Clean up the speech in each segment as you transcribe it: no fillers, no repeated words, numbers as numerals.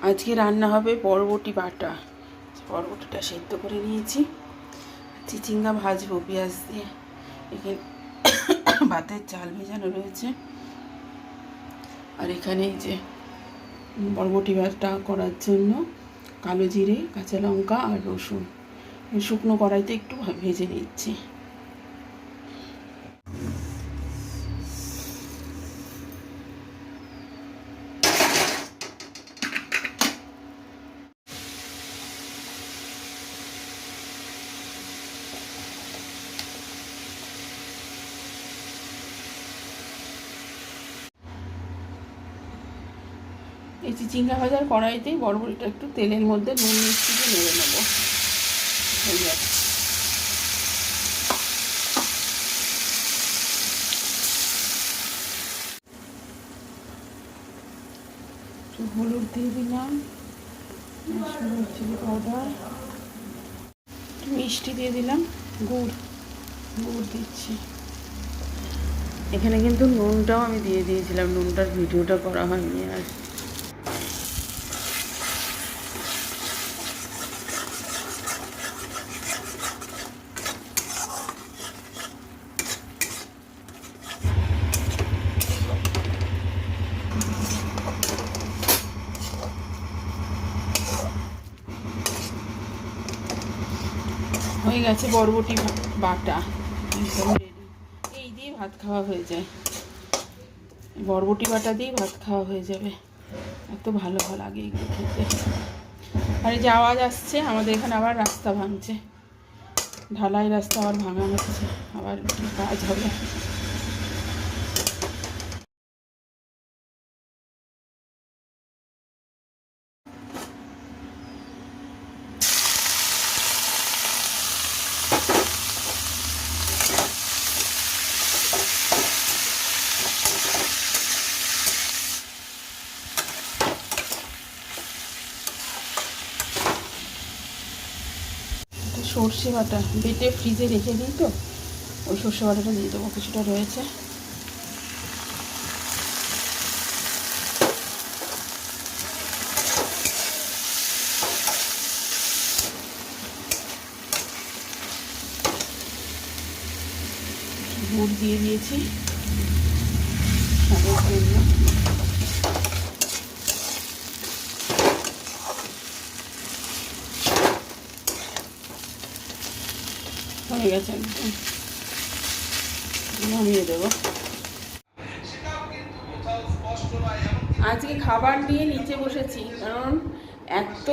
আজকে রান্না হবে বরবটি বাটা। বরবটিটা সেদ্ধ করে নিয়েছি, চিচিঙ্গা ভাজবো পেঁয়াজ দিয়ে। এখানে ভাতের চাল ভেজানো রয়েছে, আর এখানে এই যে বরবটি বাটা করার জন্য কালো জিরে, কাঁচা লঙ্কা আর রসুন শুকনো কড়াইতে একটু ভেজে নিচ্ছি। এই চিচিঙ্গা ভাজার কড়াইতেই বরবটিটা একটু তেলের মধ্যে নুন মিষ্টি দিয়ে নেড়ে নেবো। হলুদ দিয়ে দিলাম, চিলি পাউডার, মিষ্টি দিয়ে দিলাম, গুড় দিচ্ছি। এখানে কিন্তু নুনটাও আমি দিয়ে দিয়েছিলাম, নুনটার ভিডিওটা করা হয়নি। আর হয়ে গেছে বরবটি বাটা, একদম রেডি। এই দিয়ে ভাত খাওয়া হয়ে যায়, বরবটি বাটা দিয়ে ভাত খাওয়া হয়ে যাবে। এত ভালো লাগে এগুলো খেতে। আর এই যে আওয়াজ আসছে, আমাদের এখানে আবার রাস্তা ভাঙছে, ঢালাই রাস্তা আবার ভাঙা হচ্ছে, আবার কি কাজ হবে। সর্ষে বাটা বেটে ফ্রিজে রেখে দিই, তো ওই সর্ষে বাটাটা দিয়ে দেবো, কিছুটা রয়েছে। গুড় দিয়ে দিয়েছি স্বাদের জন্য। হয়ে গেছে, একদম নামিয়ে দেবো। আজকে খাবার নিয়ে নিচে বসেছি, কারণ এত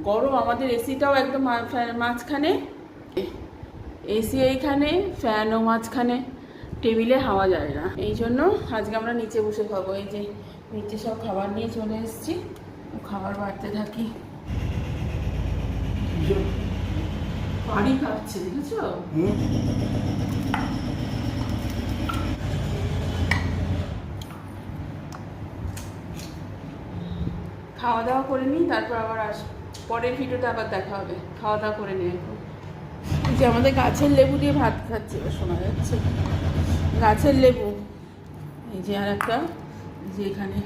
গরম। আমাদের এসিটাও একদম মাঝখানে, এসি এইখানে, ফ্যানও মাঝখানে, টেবিলে হাওয়া যায় না। এই জন্য আজকে আমরা নিচে বসে খাবো। এই যে নিচে সব খাবার নিয়ে চলে এসেছি, খাবার বাড়তে থাকি। পানি খাচ্ছে, দেখেছো? খাওয়া দাওয়া করে নিই, তারপর আবার পরের ভিডিওতে আবার দেখা হবে। খাওয়া দাওয়া করে নিই এখন। এই যে আমাদের গাছের লেবু দিয়ে ভাত খাচ্ছি, এবার শোনা যাচ্ছে গাছের লেবু। এই যে আর একটা, যে এখানে